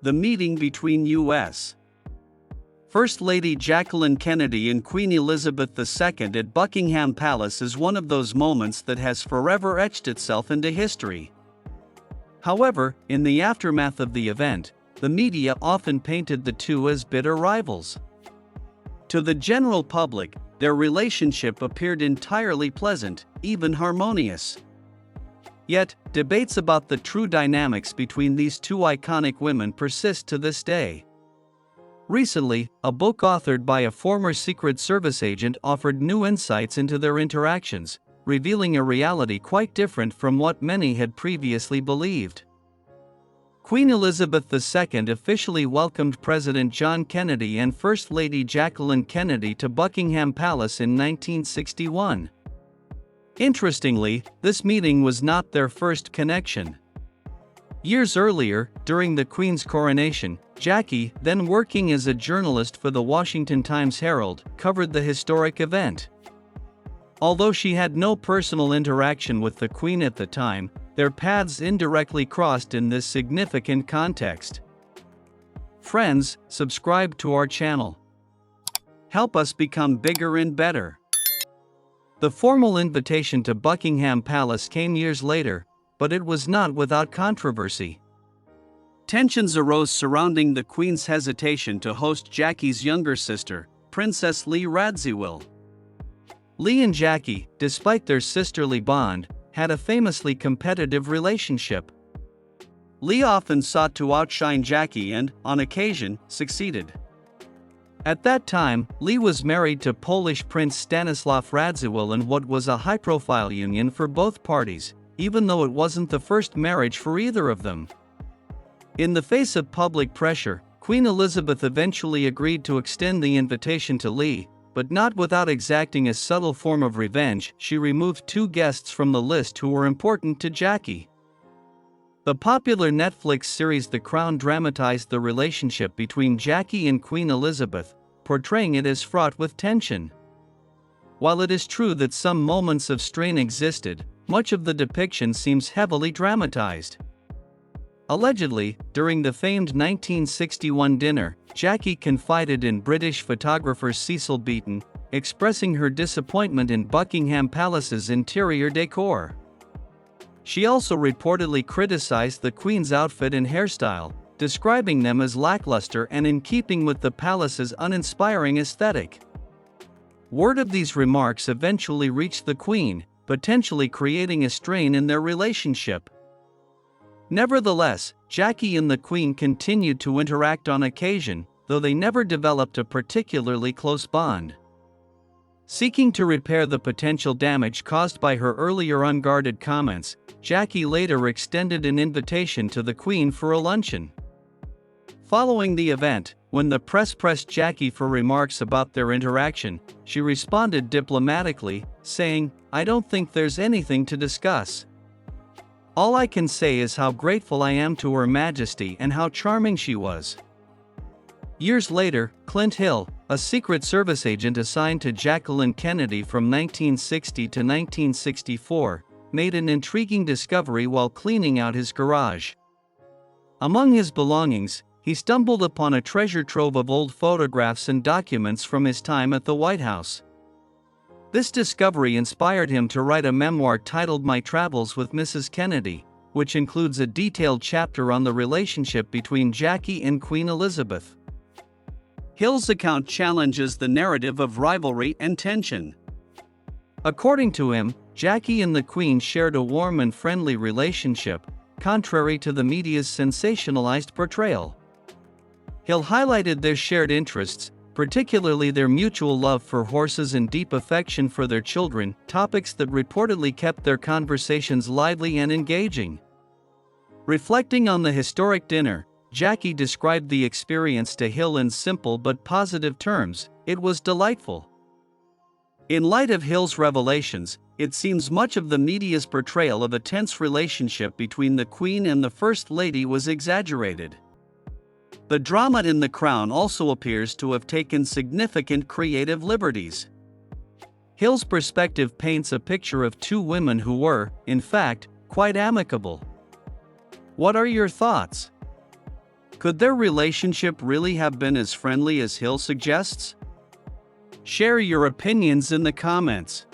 The meeting between U.S. First Lady Jacqueline Kennedy and Queen Elizabeth II at Buckingham Palace is one of those moments that has forever etched itself into history. However, in the aftermath of the event, the media often painted the two as bitter rivals. To the general public, their relationship appeared entirely pleasant, even harmonious. Yet, debates about the true dynamics between these two iconic women persist to this day. Recently, a book authored by a former Secret Service agent offered new insights into their interactions, revealing a reality quite different from what many had previously believed. Queen Elizabeth II officially welcomed President John Kennedy and First Lady Jacqueline Kennedy to Buckingham Palace in 1961. Interestingly, this meeting was not their first connection. Years earlier, during the Queen's coronation, Jackie, then working as a journalist for the Washington Times-Herald, covered the historic event. Although she had no personal interaction with the Queen at the time, their paths indirectly crossed in this significant context. Friends, subscribe to our channel. Help us become bigger and better. The formal invitation to Buckingham Palace came years later, but it was not without controversy. Tensions arose surrounding the Queen's hesitation to host Jackie's younger sister, Princess Lee Radziwill. Lee and Jackie, despite their sisterly bond, had a famously competitive relationship. Lee often sought to outshine Jackie and, on occasion, succeeded. At that time, Lee was married to Polish Prince Stanisław Radziwill in what was a high-profile union for both parties, even though it wasn't the first marriage for either of them. In the face of public pressure, Queen Elizabeth eventually agreed to extend the invitation to Lee, but not without exacting a subtle form of revenge. She removed two guests from the list who were important to Jackie. The popular Netflix series The Crown dramatized the relationship between Jackie and Queen Elizabeth, portraying it as fraught with tension. While it is true that some moments of strain existed, much of the depiction seems heavily dramatized. Allegedly, during the famed 1961 dinner, Jackie confided in British photographer Cecil Beaton, expressing her disappointment in Buckingham Palace's interior decor. She also reportedly criticized the Queen's outfit and hairstyle, describing them as lackluster and in keeping with the palace's uninspiring aesthetic. Word of these remarks eventually reached the Queen, potentially creating a strain in their relationship. Nevertheless, Jackie and the Queen continued to interact on occasion, though they never developed a particularly close bond. Seeking to repair the potential damage caused by her earlier unguarded comments, Jackie later extended an invitation to the Queen for a luncheon. Following the event, when the press pressed Jackie for remarks about their interaction, she responded diplomatically, saying, "I don't think there's anything to discuss. All I can say is how grateful I am to Her Majesty and how charming she was." Years later, Clint Hill, a Secret Service agent assigned to Jacqueline Kennedy from 1960 to 1964, made an intriguing discovery while cleaning out his garage. Among his belongings, he stumbled upon a treasure trove of old photographs and documents from his time at the White House. This discovery inspired him to write a memoir titled My Travels with Mrs. Kennedy, which includes a detailed chapter on the relationship between Jackie and Queen Elizabeth. Hill's account challenges the narrative of rivalry and tension. According to him, Jackie and the Queen shared a warm and friendly relationship, contrary to the media's sensationalized portrayal. Hill highlighted their shared interests, particularly their mutual love for horses and deep affection for their children, topics that reportedly kept their conversations lively and engaging. Reflecting on the historic dinner, Jackie described the experience to Hill in simple but positive terms: "It was delightful." In light of Hill's revelations, it seems much of the media's portrayal of a tense relationship between the Queen and the First Lady was exaggerated. The drama in The Crown also appears to have taken significant creative liberties. Hill's perspective paints a picture of two women who were, in fact, quite amicable. What are your thoughts? Could their relationship really have been as friendly as Hill suggests? Share your opinions in the comments.